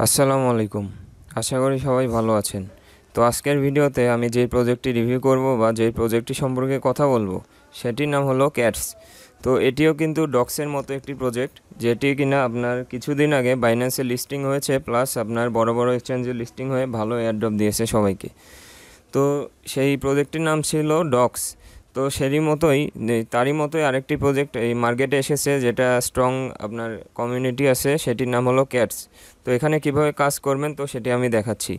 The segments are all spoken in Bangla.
আসসালামু আলাইকুম। আশা করি সবাই ভালো আছেন। তো আজকের ভিডিওতে আমি যেই প্রজেক্টটি রিভিউ করব বা যেই প্রজেক্টটি সম্পর্কে কথা বলবো সেটির নাম হলো ক্যাটস। তো এটিও কিন্তু ডক্সের মতো একটি প্রজেক্ট, যেটি কিনা আপনার কিছুদিন আগে বাইন্যান্সে লিস্টিং হয়েছে, প্লাস আপনার বড় বড় এক্সচেঞ্জে লিস্টিং হয়ে ভালো এয়ারড্রপ দিয়েছে সবাইকে। তো সেই প্রজেক্টটির নাম ছিল ডক্স। তো তারই মতোই আরেকটি প্রজেক্ট এই মার্কেটে এসেছে, যেটা স্ট্রং আপনার কমিউনিটি আছে, সেটির নাম হলো ক্যাটস। তো এখানে কিভাবে কাজ করবেন তো সেটি আমি দেখাচ্ছি।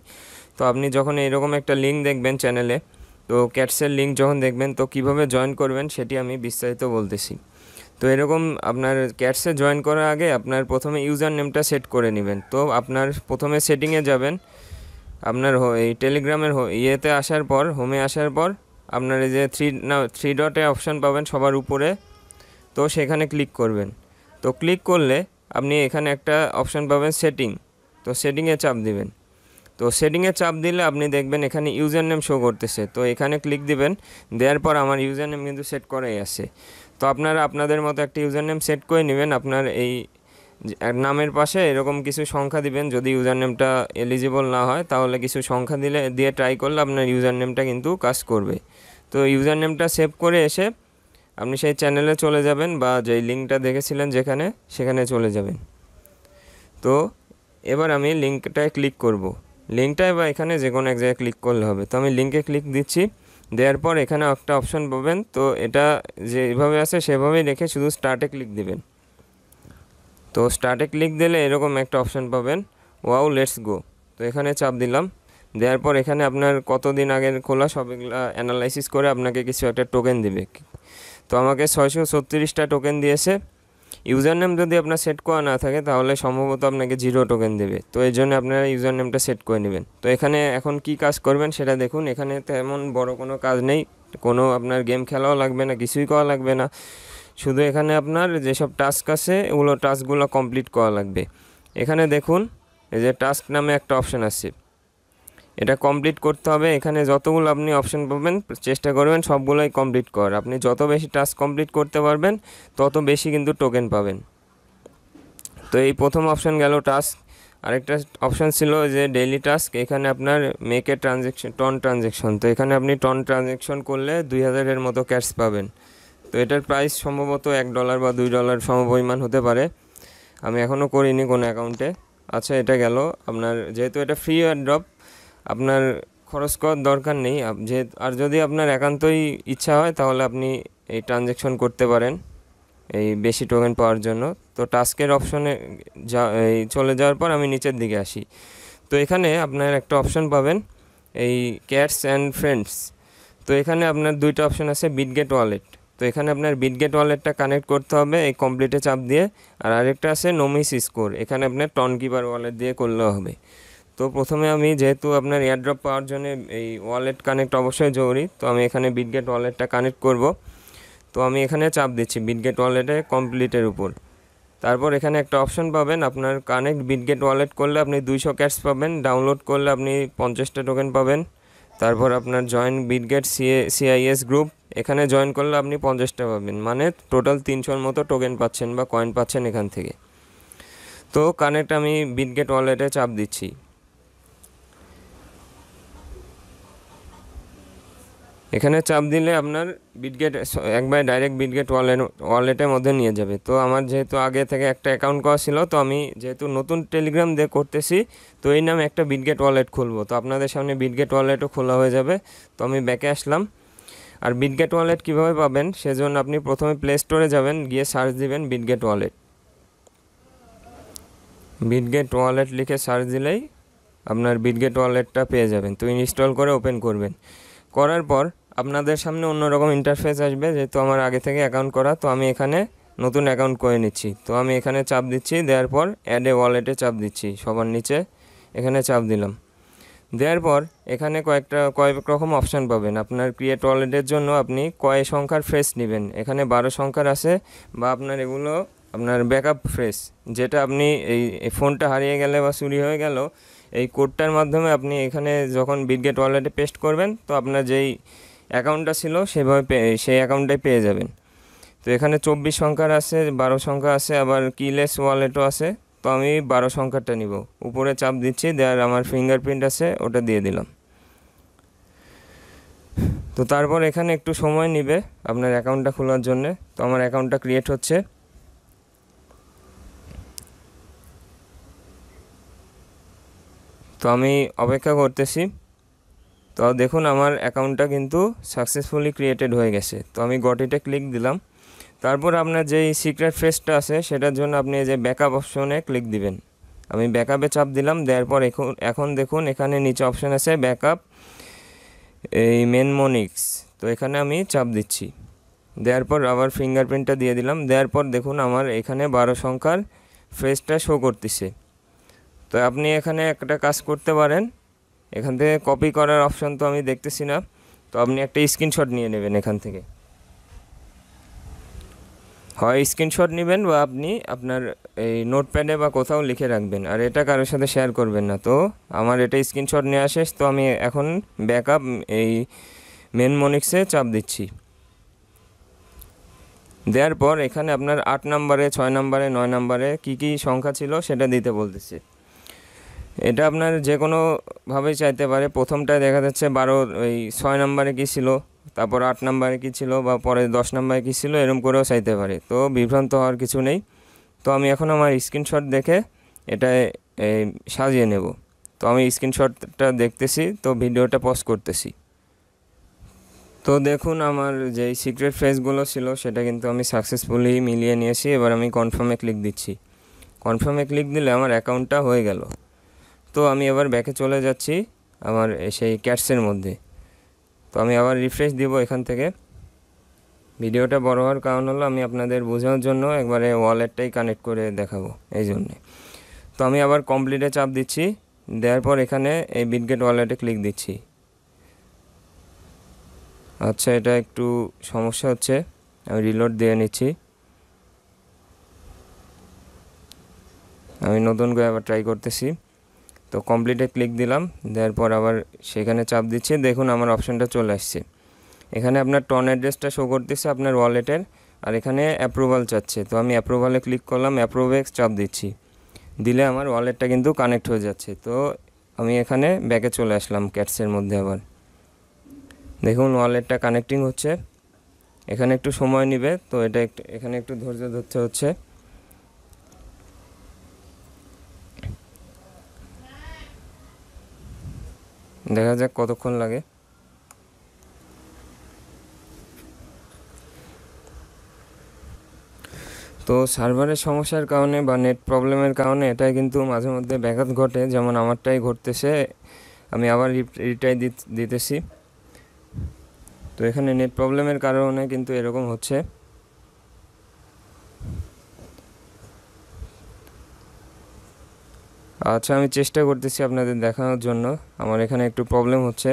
তো আপনি যখন এরকম একটা লিঙ্ক দেখবেন চ্যানেলে, তো ক্যাটসের লিঙ্ক যখন দেখবেন তো কিভাবে জয়েন করবেন সেটি আমি বিস্তারিত বলতেছি। তো এরকম আপনার ক্যাটসে জয়েন করার আগে আপনার প্রথমে ইউজার নেমটা সেট করে নেবেন। তো আপনার প্রথমে সেটিংয়ে যাবেন, আপনার এই টেলিগ্রামের ইয়েতে আসার পর, হোমে আসার পর আপনার এই যে থ্রি ডটে অপশান পাবেন সবার উপরে, তো সেখানে ক্লিক করবেন। তো ক্লিক করলে আপনি এখানে একটা অপশান পাবেন সেটিং, তো সেটিংয়ে চাপ দিবেন। তো সেটিংয়ে চাপ দিলে আপনি দেখবেন এখানে ইউজার নেম শো করতেছে, তো এখানে ক্লিক দিবেন। দেওয়ার পর আমার ইউজার নেম কিন্তু সেট করাই আছে। তো আপনারা আপনাদের মতো একটা ইউজার নেম সেট করে নেবেন। আপনার এই নামের পাশে এরকম কিছু সংখ্যা দিবেন। যদি ইউজার নেমটা এলিজিবল না হয় তাহলে কিছু সংখ্যা দিয়ে ট্রাই করলে আপনার ইউজার নেমটা কিন্তু কাজ করবে। তো ইউজার নেমটা সেভ করে এসে আপনি সেই চ্যানেলে চলে যাবেন, বা যেই লিঙ্কটা দেখেছিলেন সেখানে চলে যাবেন। তো এবার আমি লিঙ্কটায় ক্লিক করব। লিঙ্কটায় বা এখানে যে কোনো এক জায়গায় ক্লিক করলে হবে। তো আমি লিঙ্কে ক্লিক দিচ্ছি। দেওয়ার পর এখানে একটা অপশান পাবেন, তো এটা যেভাবে আছে সেভাবেই রেখে শুধু স্টার্টে ক্লিক দিবেন। তো স্টার্টে ক্লিক দিলে এরকম একটা অপশান পাবেন, ওয়াও লেটস গো। তো এখানে চাপ দিলাম। দেওয়ার পর এখানে আপনার কতদিন আগের খোলা সবগুলো অ্যানালাইসিস করে আপনাকে কিছু একটা টোকেন দিবে। তো আমাকে 636টা টোকেন দিয়েছে। ইউজার নেম যদি আপনার সেট করা না থাকে তাহলে সম্ভবত আপনাকে 0 টোকেন দেবে। তো এই জন্য আপনারা ইউজার নেমটা সেট করে নেবেন। তো এখানে এখন কি কাজ করবেন সেটা দেখুন। এখানে তেমন বড় কোনো কাজ নেই, কোনো আপনার গেম খেলাও লাগবে না, কিছুই করা লাগবে না। শুধু এখানে আপনার যেসব টাস্ক আছে ওগুলো টাস্কগুলো কমপ্লিট করা লাগবে। এখানে দেখুন এই যে টাস্ক নামে একটা অপশান আছে, এটা কমপ্লিট করতে হবে। এখানে যতগুলো আপনি অপশান পাবেন চেষ্টা করবেন সবগুলোই কমপ্লিট করার। আপনি যত বেশি টাস্ক কমপ্লিট করতে পারবেন তত বেশি কিন্তু টোকেন পাবেন। তো এই প্রথম অপশান গেল টাস্ক। আরেকটা অপশান ছিল যে ডেইলি টাস্ক। এখানে আপনার মেকে টন ট্রানজ্যাকশন। তো এখানে আপনি টন ট্রানজ্যাকশন করলে 2000-এর মতো ক্যাশ পাবেন। তো এটার প্রাইস সম্ভবত $1 বা $2 সমপরিমাণ হতে পারে। আমি এখনও করিনি কোনো অ্যাকাউন্টে। আচ্ছা, এটা গেল আপনার, যেহেতু এটা ফ্রি এয়ারড্রপ আপনার খরচ করার দরকার নেই। আর যদি আপনার একান্তই ইচ্ছা হয় তাহলে আপনি এই ট্রানজ্যাকশন করতে পারেন এই বেশি টোকেন পাওয়ার জন্য। তো টাস্কের অপশনে চলে যাওয়ার পর আমি নিচের দিকে আসি। তো এখানে আপনার একটা অপশন পাবেন এই ক্যাটস অ্যান্ড ফ্রেন্ডস। তো এখানে আপনার দুইটা অপশন আছে, বিটগেট ওয়ালেট। তো এখানে আপনার বিটগেট ওয়ালেটটা কানেক্ট করতে হবে এই কমপ্লিটে চাপ দিয়ে। আর আরেকটা আছে নোমিস স্কোর, এখানে আপনার টন কিপার ওয়ালেট দিয়ে করলেও হবে। তো প্রথমে আমি যেহেতু আপনার এয়ারড্রপ পাওয়ার জন্য এই ওয়ালেট কানেক্ট অবশ্যই জরুরি, তো আমি এখানে বিটগেট ওয়ালেটটা কানেক্ট করব। তো আমি এখানে চাপ দিচ্ছি বিটগেট ওয়ালেটে কমপ্লিটের উপর। তারপর এখানে একটা অপশন পাবেন, আপনার কানেক্ট বিটগেট ওয়ালেট করলে আপনি 200 ক্যাশ পাবেন, ডাউনলোড করলে আপনি 50টা টোকেন পাবেন। তারপর আপনার জয়েন বিটগেট সিআইএস গ্রুপ, এখানে জয়েন করলে আপনি 50টা পাবেন, মানে টোটাল 300-র মতো টোকেন পাচ্ছেন বা কয়েন পাচ্ছেন এখান থেকে। তো কানেক্ট আমি বিটগেট ওয়ালেটে চাপ দিচ্ছি। এখানে চাপ দিলে আপনার বিটগেট একবার ডাইরেক্ট বিটগেট ওয়ালেটের মধ্যে নিয়ে যাবে। তো আমার যেহেতু আগে থেকে একটা অ্যাকাউন্ট করা ছিল, তো আমি যেহেতু নতুন টেলিগ্রাম দিয়ে করতেছি, তো এই নামে একটা বিটগেট ওয়ালেট খুলবো। তো আপনাদের সামনে বিটগেট ওয়ালেটও খোলা হয়ে যাবে। তো আমি ব্যাকে আসলাম। আর বিটগেট ওয়ালেট কীভাবে পাবেন সেজন্য আপনি প্রথমে প্লে স্টোরে যাবেন, গিয়ে সার্চ দিবেন বিটগেট ওয়ালেট। বিটগেট ওয়ালেট লিখে সার্চ দিলেই আপনার বিটগেট ওয়ালেটটা পেয়ে যাবেন। তো ইনস্টল করে ওপেন করবেন। করার পর আপনাদের সামনে অন্যরকম ইন্টারফেস আসবে, যেহেতু আমার আগে থেকে অ্যাকাউন্ট করা। তো আমি এখানে নতুন অ্যাকাউন্ট করে নিচ্ছি। তো আমি এখানে চাপ দিচ্ছি, দেওয়ার পর অ্যাড এ ওয়ালেটে চাপ দিচ্ছি, সবার নিচে এখানে চাপ দিলাম। দেওয়ার পর এখানে কয়েক রকম অপশান পাবেন। আপনার ক্রিয়েট ওয়ালেটের জন্য আপনি কয় সংখ্যার ফ্রেশ নেবেন, এখানে 12 সংখ্যার আছে, বা আপনার এগুলো আপনার ব্যাকআপ ফ্রেশ, যেটা আপনি এই ফোনটা হারিয়ে গেলে বা চুরি হয়ে গেল, এই কোডটার মাধ্যমে আপনি এখানে যখন বিটগেট ওয়ালেটে পেস্ট করবেন তো আপনার যেই অ্যাকাউন্টটা ছিল সেই অ্যাকাউন্টটাই পেয়ে যাবেন। তো এখানে 24 সংখ্যার আছে, 12 সংখ্যা আছে, আবার কিলেস ওয়ালেটও আছে। তো আমি 12 সংখ্যাটা নিব। উপরে চাপ দিচ্ছি, দেওয়ার আমার ফিঙ্গারপ্রিন্ট আছে, ওটা দিয়ে দিলাম। তো তারপর এখানে একটু সময় নেবে আপনার অ্যাকাউন্টটা খোলার জন্য। তো আমার অ্যাকাউন্টটা ক্রিয়েট হচ্ছে। তো আমি অপেক্ষা করতেছি। তো দেখুন আমার অ্যাকাউন্টটা কিন্তু সাকসেসফুলি ক্রিয়েটেড হয়ে গেছে। তো আমি গট ইটে ক্লিক দিলাম। তারপর আপনার যেই সিক্রেট ফ্রেজটা আছে সেটার জন্য আপনি এই যে ব্যাকআপ অপশনে ক্লিক দিবেন। আমি ব্যাকআপে চাপ দিলাম। দেওয়ার পর এখন দেখুন এখানে নিচে অপশন আছে ব্যাকআপ এই মেনমনিক্স। তো এখানে আমি চাপ দিচ্ছি। দেওয়ার পর আবার ফিঙ্গারপ্রিন্টটা দিয়ে দিলাম। দেওয়ার পর দেখুন আমার এখানে 12 সংখ্যার ফ্রেজটা শো করতেছে। তো আপনি এখানে একটা কাজ করতে পারেন, এখান থেকে কপি করার অপশন তো আমি দেখতেছি না। তো আপনি একটা স্ক্রিনশট নিয়ে নেবেন এখান থেকে, হয় স্ক্রিনশট নেবেন বা আপনি আপনার এই নোটপ্যাডে বা কোথাও লিখে রাখবেন, আর এটা কারোর সাথে শেয়ার করবেন না। তো আমার এটা স্ক্রিনশট নেওয়া শেষ। তো আমি এখন ব্যাকআপ এই মেনমনিক্সে চাপ দিচ্ছি। দেওয়ার পর এখানে আপনার 8 নম্বরে, 6 নম্বরে, 9 নম্বরে কী সংখ্যা ছিল সেটা দিতে বলতেছে। এটা আপনার যে কোনোভাবেই চাইতে পারে। প্রথমটায় দেখা যাচ্ছে 6 নম্বরে কী ছিল, তারপর 8 নম্বরে কী ছিল, বা পরে 10 নম্বরে কী ছিল, এরকম করেও চাইতে পারে। তো বিভ্রান্ত হওয়ার কিছু নেই। তো আমি এখন আমার স্ক্রিনশট দেখে এটা সাজিয়ে নেব। তো আমি স্ক্রিনশটটা দেখতেছি, তো ভিডিওটা পজ করতেছি। তো দেখুন আমার যেই সিক্রেট ফ্রেজগুলো ছিল সেটা কিন্তু আমি সাকসেসফুলি মিলিয়ে নিয়েছি। এবার আমি কনফার্মে ক্লিক দিচ্ছি। কনফার্মে ক্লিক দিলে আমার অ্যাকাউন্টটা হয়ে গেল। তো আমি এবার ব্যাকে চলে যাচ্ছি আমার সেই ক্যাটসের মধ্যে। তো আমি আবার রিফ্রেশ দিব এখান থেকে। ভিডিওটা বড় হওয়ার কারণ হলো আমি আপনাদের বোঝানোর জন্য একবারে ওয়ালেটটাই কানেক্ট করে দেখাবো, এই জন্যে। তো আমি আবার কমপ্লিটে চাপ দিচ্ছি। দেওয়ার পর এখানে এই বিটগেট ওয়ালেটে ক্লিক দিচ্ছি। আচ্ছা, এটা একটু সমস্যা হচ্ছে, আমি রিলোড দিয়ে নিচ্ছি। আমি নতুন করে আবার ট্রাই করতেছি। তো কমপ্লিটে ক্লিক দিলাম। দেওয়ার পর আবার সেখানে চাপ দিচ্ছি। দেখুন আমার অপশানটা চলে আসছে। এখানে আপনার টন অ্যাড্রেসটা শো করতেছে আপনার ওয়ালেটের, আর এখানে অ্যাপ্রুভাল চাচ্ছে। তো আমি অ্যাপ্রুভালে ক্লিক করলাম, অ্যাপ্রুভেক্স চাপ দিচ্ছি। দিলে আমার ওয়ালেটটা কিন্তু কানেক্ট হয়ে যাচ্ছে। তো আমি এখানে ব্যাকে চলে আসলাম ক্যাটসের মধ্যে। আবার দেখুন ওয়ালেটটা কানেক্টিং হচ্ছে। এখানে একটু সময় নেবে, তো এটা এখানে একটু ধৈর্য ধরতে হচ্ছে। দেখা যাক কতক্ষণ লাগে। তো সার্ভারের সমস্যার কারণে বা নেট প্রবলেমের কারণে এটাই কিন্তু মাঝে মধ্যে ব্যাঘাত ঘটে, যেমন আমারটাই ঘটতেছে। আমি আবার রিট্রাই দিতেছি। তো এখানে নেট প্রবলেমের কারণে কিন্তু এরকম হচ্ছে। আচ্ছা, আমি চেষ্টা করতেছি আপনাদের দেখানোর জন্য। আমার এখানে একটু প্রবলেম হচ্ছে,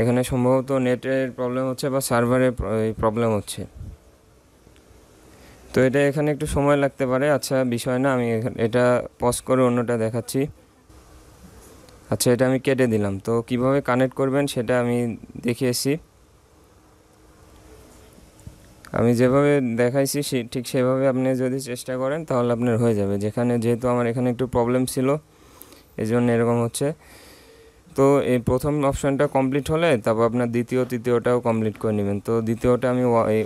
এখানে সম্ভবত নেটের প্রবলেম হচ্ছে বা সার্ভারের প্রবলেম হচ্ছে। তো এটা এখানে একটু সময় লাগতে পারে। আচ্ছা, বিষয় না, আমি এটা পজ করে অন্যটা দেখাচ্ছি। আচ্ছা, এটা আমি কেটে দিলাম। তো কিভাবে কানেক্ট করবেন সেটা আমি দেখিয়েছি। আমি যেভাবে দেখাইছি ঠিক সেভাবে আপনি যদি চেষ্টা করেন তাহলে আপনার হয়ে যাবে। যেহেতু আমার এখানে একটু প্রবলেম ছিল, এই জন্য এরকম হচ্ছে। তো এই প্রথম অপশানটা কমপ্লিট হলে তারপর আপনার তৃতীয়টাও কমপ্লিট করে নেবেন। তো দ্বিতীয়টা আমি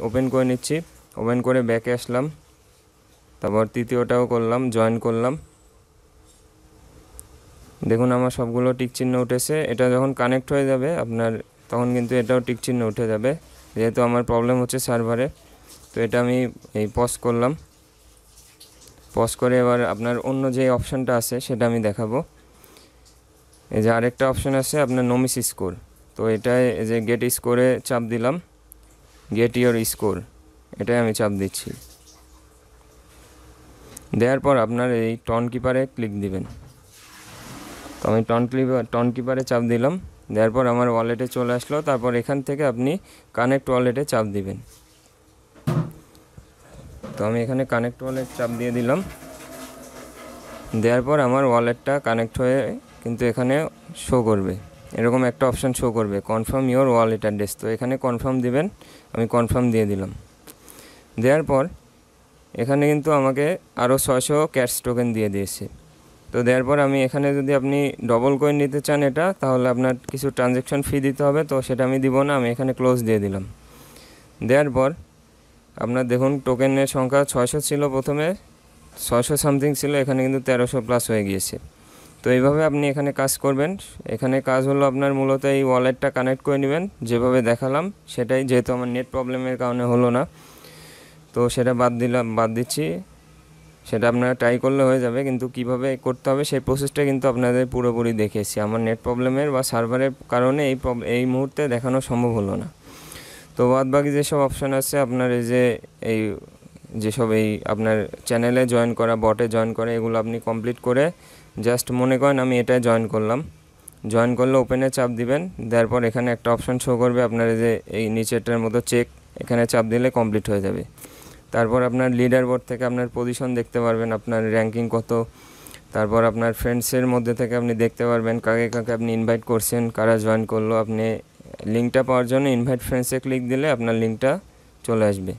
ওপেন করে নিচ্ছি। ওপেন করে ব্যাকে আসলাম, তারপর তৃতীয়টাও করলাম, জয়েন করলাম। দেখুন আমার সবগুলো টিক চিহ্ন উঠেছে। এটা যখন কানেক্ট হয়ে যাবে আপনার, তখন কিন্তু এটাও টিক চিহ্ন উঠে যাবে, যেহেতু আমার প্রবলেম হচ্ছে সার্ভারে। তো এটা আমি পজ করলাম। পজ করে এবার আপনার অন্য যে অপশানটা আছে সেটা আমি দেখাবো। এই যে আরেকটা অপশান আছে আপনার নমিস স্কোর। তো এটাই যে গেট স্কোরে চাপ দিলাম, গেট ইয়োর স্কোর, এটাই আমি চাপ দিচ্ছি। দেওয়ার পর আপনার এই টন কিপারে ক্লিক দিবেন। তো আমি টন কিপারে চাপ দিলাম। দেওয়ার পর আমার ওয়ালেটে চলে আসলো। তারপর এখান থেকে আপনি কানেক্ট ওয়ালেটে চাপ দিবেন। তো আমি এখানে কানেক্ট ওয়ালেট চাপ দিয়ে দিলাম। দেওয়ার পর আমার ওয়ালেটটা কানেক্ট হয়ে কিন্তু এখানে শো করবে, এরকম একটা অপশান শো করবে, কনফার্ম ইওর ওয়ালেট অ্যাড্রেস। তো এখানে কনফার্ম দিবেন। আমি কনফার্ম দিয়ে দিলাম। দেওয়ার পর এখানে কিন্তু আমাকে আরও 600 ক্যাটস টোকেন দিয়ে দিয়েছে। তো দেওয়ার পর আমি এখানে যদি আপনি ডবল কয়েন নিতে চান এটা, তাহলে আপনার কিছু ট্রানজ্যাকশন ফি দিতে হবে, তো সেটা আমি দিব না, আমি এখানে ক্লোজ দিয়ে দিলাম। দেওয়ার পর আপনার দেখুন টোকেনের সংখ্যা 600 ছিল, প্রথমে 600 সামথিং ছিল, এখানে কিন্তু 1300 প্লাস হয়ে গিয়েছে। তো এইভাবে আপনি এখানে কাজ করবেন। এখানে কাজ হলো আপনার মূলত এই ওয়ালেটটা কানেক্ট করে নেবেন, যেভাবে দেখালাম সেটাই, যেহেতু আমার নেট প্রবলেমের কারণে হলো না, তো সেটা বাদ দিচ্ছি। সেটা আপনারা ট্রাই করলে হয়ে যাবে, কিন্তু কিভাবে করতে হবে সেই প্রসেসটা কিন্তু আপনাদের পুরোপুরি দেখিয়েছি। আমার নেট প্রবলেমের বা সার্ভারের কারণে এই মুহূর্তে দেখানো সম্ভব হলো না। তো বাদবাকি যেসব অপশান আছে আপনার যেসব আপনার চ্যানেলে জয়েন করা, বটে জয়েন করা, এগুলো আপনি কমপ্লিট করে জাস্ট মনে করেন আমি এটাই জয়েন করলাম। জয়েন করলে ওপেনে চাপ দিবেন, দেওয়ার পর এখানে একটা অপশান শো করবে আপনার এই নিচেরটার মতো চেক, এখানে চাপ দিলে কমপ্লিট হয়ে যাবে। তারপর আপনার লিডার বোর্ড থেকে আপনার পজিশন দেখতে পারবেন, আপনার র্যাঙ্কিং কত। তারপর আপনার ফ্রেন্ডসের মধ্যে থেকে আপনি দেখতে পারবেন কাকে কাকে আপনি ইনভাইট করছেন, কারা জয়েন করলো। আপনি লিঙ্কটা পাওয়ার জন্য ইনভাইট ফ্রেন্ডসে ক্লিক দিলে আপনার লিঙ্কটা চলে আসবে।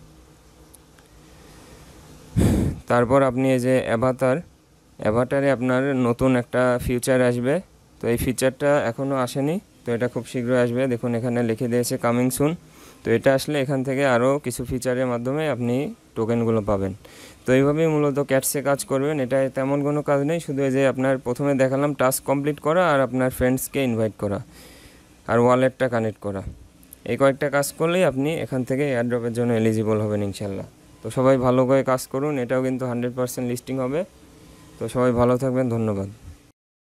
তারপর আপনি এই যে অ্যাভাটারে আপনার নতুন একটা ফিচার আসবে। তো এই ফিচারটা এখনও আসেনি, তো এটা খুব শীঘ্রই আসবে। দেখুন এখানে লিখে দিয়েছে কামিং সুন। তো এটা আসলে এখান থেকে আরও কিছু ফিচারের মাধ্যমে আপনি টোকেনগুলো পাবেন। তো এইভাবেই মূলত ক্যাটসে কাজ করবেন। এটা তেমন কোনো কাজ নেই, শুধু এই যে আপনার প্রথমে দেখালাম টাস্ক কমপ্লিট করা আর আপনার ফ্রেন্ডসকে ইনভাইট করা আর ওয়ালেটটা কানেক্ট করা, এই কয়েকটা কাজ করলেই আপনি এখান থেকে এয়ারড্রপের জন্য এলিজিবল হবেন ইনশাল্লাহ। তো সবাই ভালো করে কাজ করুন, এটাও কিন্তু 100% লিস্টিং হবে। তো সবাই ভালো থাকবেন, ধন্যবাদ।